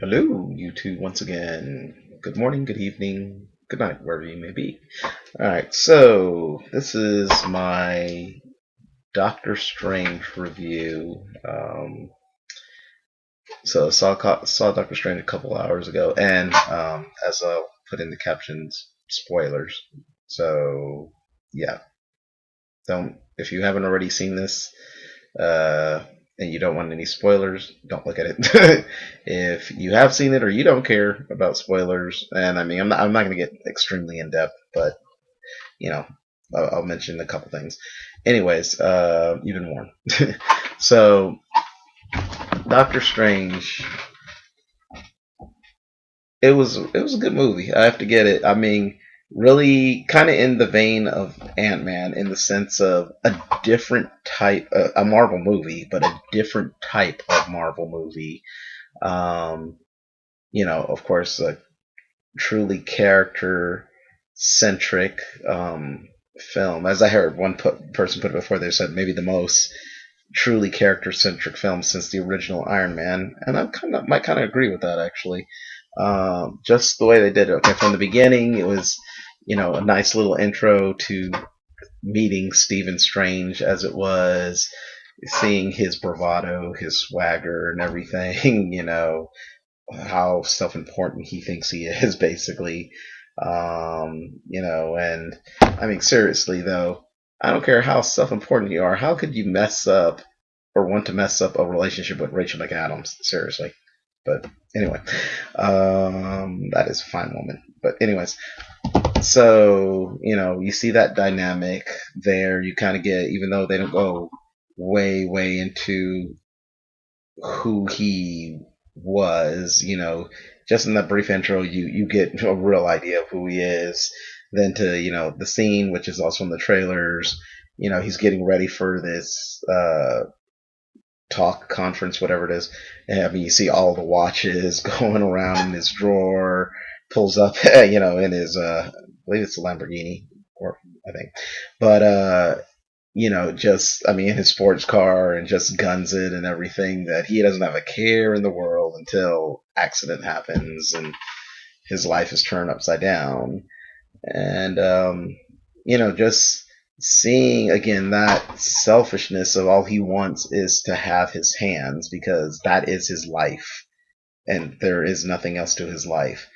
Hello, you two, once again. Good morning, good evening, good night, wherever you may be. Alright, so this is my Doctor Strange review. So saw Doctor Strange a couple hours ago, and as I'll put in the captions, spoilers. So yeah, don't if you haven't already seen this, uh, and you don't want any spoilers, don't look at it. If you have seen it or you don't care about spoilers, and I mean, I'm not going to get extremely in depth, but you know, I'll mention a couple things. Anyways, you've been warned. So, Doctor Strange, it was a good movie. I have to get it. I mean, really kind of in the vein of Ant-Man in the sense of a different type, a Marvel movie, but a different type of Marvel movie. Um, of course, a truly character centric film. As I heard one person put it before, they said maybe the most truly character centric film since the original Iron Man, and I might kind of agree with that actually. Just the way they did it. Okay, from the beginning, it was a nice little intro to meeting Stephen Strange as it was, seeing his bravado, his swagger, and everything. How self-important he thinks he is, basically. And I mean, seriously though, I don't care how self-important you are. How could you mess up or want to mess up a relationship with Rachel McAdams? Seriously. But anyway, that is a fine woman. But anyways, so you see that dynamic there. You kind of get, even though they don't go way, way into who he was, just in that brief intro, you get a real idea of who he is. Then to the scene, which is also in the trailers, he's getting ready for this talk conference, whatever it is. And, I mean, you see all the watches going around in his drawer. Pulls up, in his I believe it's a Lamborghini, or I think, but just, I mean, in his sports car, and just guns it and everything, that he doesn't have a care in the world until accident happens and his life is turned upside down. And, just seeing again that selfishness of all he wants is to have his hands because that is his life and there is nothing else to his life.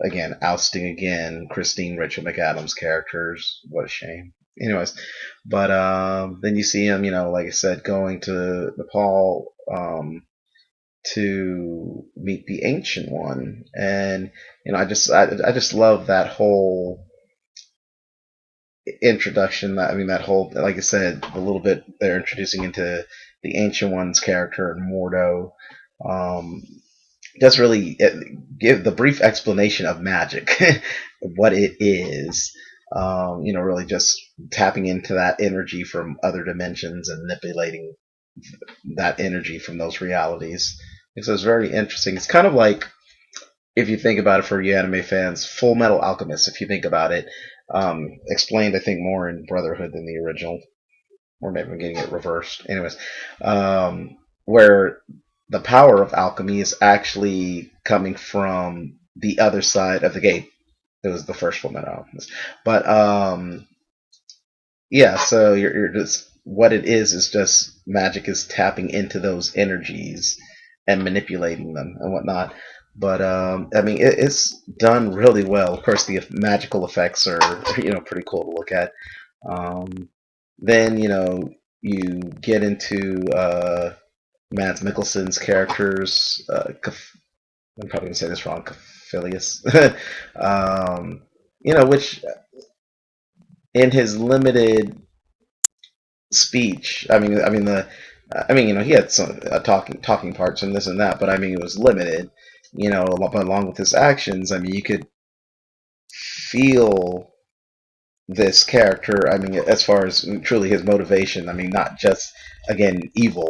Again, ousting again Christine Rachel McAdams characters. What a shame. Anyways, but then you see him, like I said, going to Nepal to meet the Ancient One, and I just love that whole introduction. That I mean, that whole, like I said, the little bit they're introducing into the Ancient One's character and Mordo. Um, just really give the brief explanation of magic, what it is. Really just tapping into that energy from other dimensions and manipulating that energy from those realities. And so it's very interesting. It's kind of like, if you think about it, for you anime fans, Full Metal Alchemist. If you think about it, explained I think more in Brotherhood than the original, or maybe I'm getting it reversed. Anyways, where the power of alchemy is actually coming from the other side of the gate. It was the first Full Metal Alchemist, but yeah. So you're just, what it is just magic is tapping into those energies and manipulating them and whatnot. But I mean, it's done really well. Of course, the magical effects are pretty cool to look at. Um, then you get into Mads Mikkelsen's characters. I'm probably gonna say this wrong. Caphilius, which in his limited speech, he had some talking parts and this and that, but I mean, it was limited. But along with his actions, I mean, you could feel this character. I mean, as far as truly his motivation, I mean, not just again evil,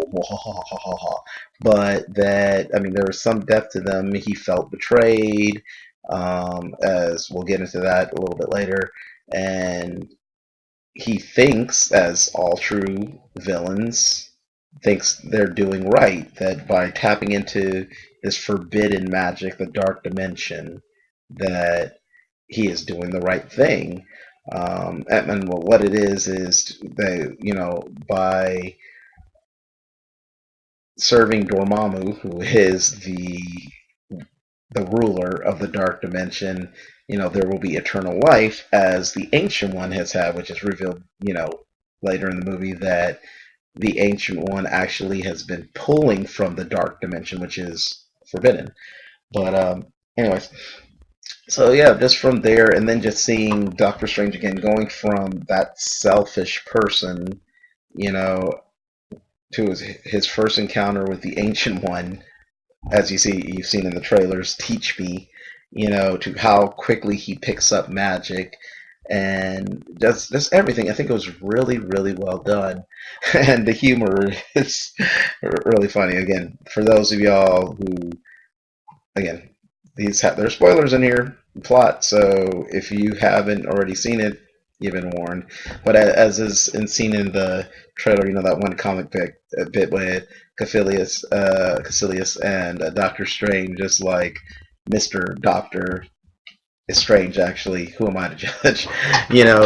but that, I mean, there was some depth to them. He felt betrayed, as we'll get into that a little bit later, and he thinks, as all true villains, thinks they're doing right, that by tapping into this forbidden magic, the dark dimension, that he is doing the right thing. And well, what it is they, by serving Dormammu, who is the ruler of the dark dimension, there will be eternal life, as the Ancient One has had, which is revealed, later in the movie, that the Ancient One actually has been pulling from the dark dimension, which is forbidden. But anyways, so yeah, just from there, and then just seeing Doctor Strange again, going from that selfish person, you know, to his first encounter with the Ancient One, as you've seen in the trailers, teach me, to how quickly he picks up magic, and just everything. I think it was really, really well done, and the humor is really funny. Again, for those of y'all who, again, there's spoilers in here, plot. So if you haven't already seen it, you've been warned. But as is seen in the trailer, that one comic bit with Caecilius and Doctor Strange, just like Mr. Doctor is strange, actually. Who am I to judge?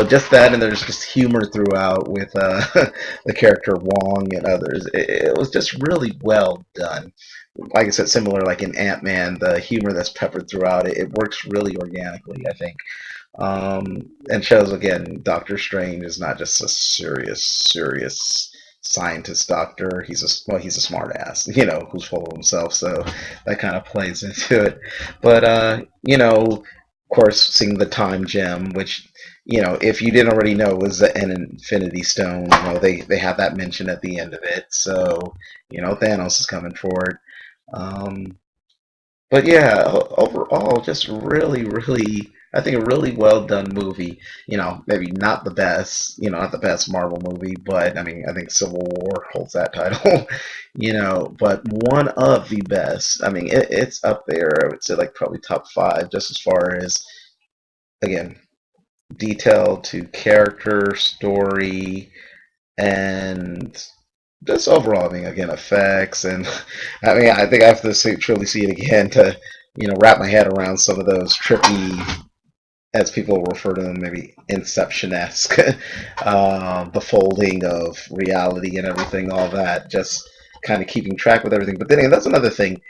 Just that, and there's just humor throughout with the character Wong and others. It was just really well done. Like I said, similar like in Ant-Man, the humor that's peppered throughout it works really organically, I think. And shows again, Doctor Strange is not just a serious scientist doctor. He's a smart ass, who's full of himself. So that kind of plays into it. But of course, seeing the time gem, which if you didn't already know, was an Infinity Stone. They have that mentioned at the end of it. So Thanos is coming for it. Um, but yeah, overall, just really, really, I think a really well done movie. Maybe not the best, not the best Marvel movie, but I mean, I think Civil War holds that title. But one of the best. I mean, it's up there. I would say like probably top five, just as far as, again, detail to character, story, and just overall, I mean, again, effects, and I mean, I think I have to truly see it again to, wrap my head around some of those trippy, as people refer to them, maybe Inception-esque, the folding of reality and everything, all that, just kind of keeping track with everything. But then again, that's another thing.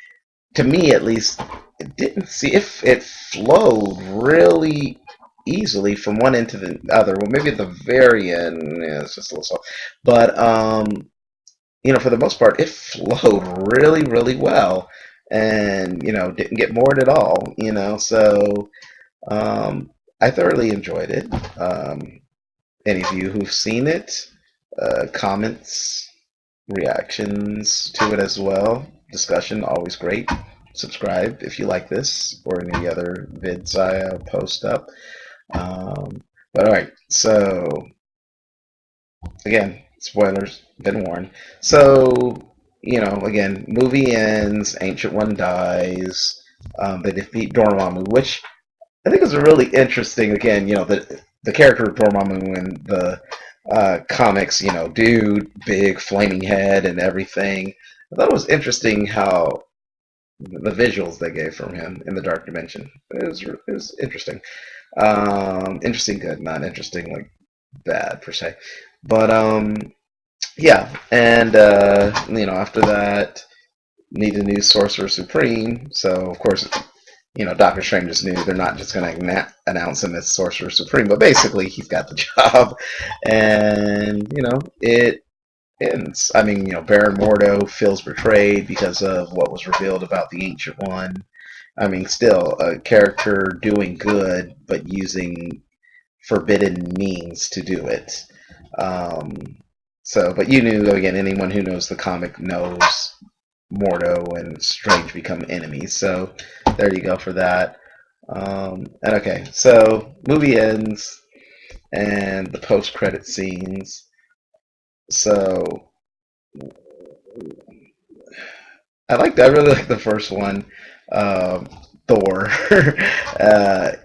To me, at least, it didn't see if it flowed really easily from one end to the other. Well, maybe at the very end, yeah, it's just a little slow. But for the most part, it flowed really, really well, and didn't get bored at all. So um, I thoroughly enjoyed it. Any of you who've seen it, comments, reactions to it as well, discussion, always great. Subscribe if you like this or any other vids I post up. But all right, so again, spoilers, been warned. So, again, movie ends, Ancient One dies, they defeat Dormammu, which I think is really interesting. Again, the character of Dormammu in the comics, dude, big flaming head and everything. I thought it was interesting how the visuals they gave from him in the Dark Dimension. It was interesting. Interesting, good, not interesting like bad per se. But yeah, and after that, need a new Sorcerer Supreme. So of course, Doctor Strange just knew they're not just going to announce him as Sorcerer Supreme, but basically he's got the job, and it ends. I mean, Baron Mordo feels betrayed because of what was revealed about the Ancient One. I mean, still a character doing good, but using forbidden means to do it. Um, but you knew, again, anyone who knows the comic knows Mordo and Strange become enemies. So there you go for that. And okay, so movie ends and the post-credit scenes. So I really like the first one. Thor.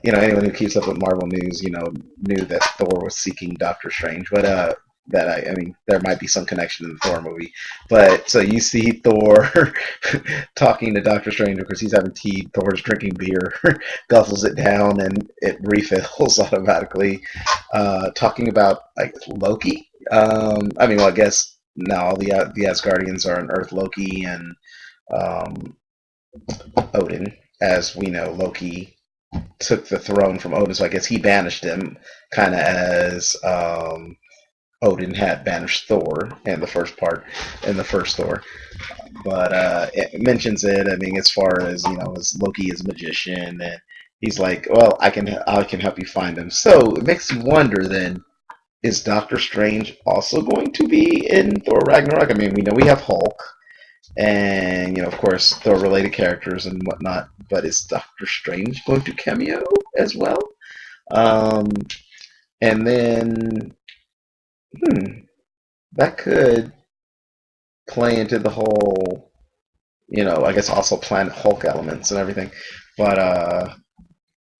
Anyone who keeps up with Marvel news, knew that Thor was seeking Doctor Strange. But that I mean, there might be some connection in the Thor movie. But so you see Thor talking to Doctor Strange because he's having tea. Thor's drinking beer, guzzles it down, and it refills automatically. Talking about like Loki. I mean, well, I guess now the Asgardians are on Earth. Loki and um, Odin, as we know, Loki took the throne from Odin, so I guess he banished him, kind of as Odin had banished Thor in the first part, in the first Thor. But it mentions it. I mean, as far as as Loki is a magician, and he's like, "Well, I can help you find him." So it makes you wonder. Then, is Doctor Strange also going to be in Thor Ragnarok? I mean, we know we have Hulk, and of course, Thor-related characters and whatnot. But is Doctor Strange going to cameo as well? Um, and then, hmm, that could play into the whole, I guess also Planet Hulk elements and everything. But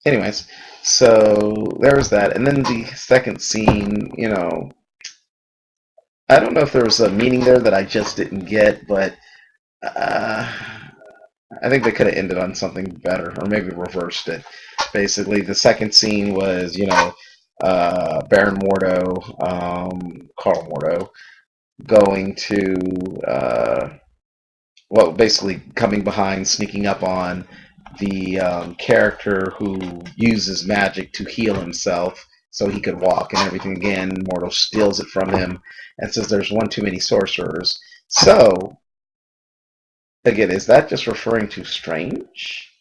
anyways, so there was that, and then the second scene, I don't know if there was a meaning there that I just didn't get, but uh, I think they could have ended on something better, or maybe reversed it. Basically, the second scene was, Baron Mordo, Carl Mordo, going to, well, basically coming behind, sneaking up on the character who uses magic to heal himself so he could walk and everything again. Mordo steals it from him and says there's one too many sorcerers. So, again, is that just referring to Strange?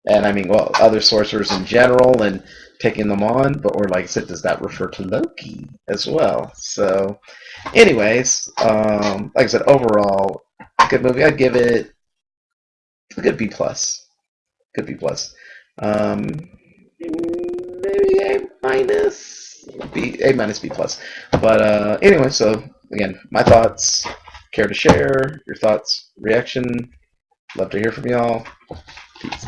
And I mean, well, other sorcerers in general and taking them on, but or like I said, does that refer to Loki as well? So, anyways, like I said, overall, good movie. I'd give it a good B plus. Good B plus. Um, maybe A minus. A minus B plus. But anyway, so again, my thoughts. Care to share your thoughts, reaction? Love to hear from y'all. Peace.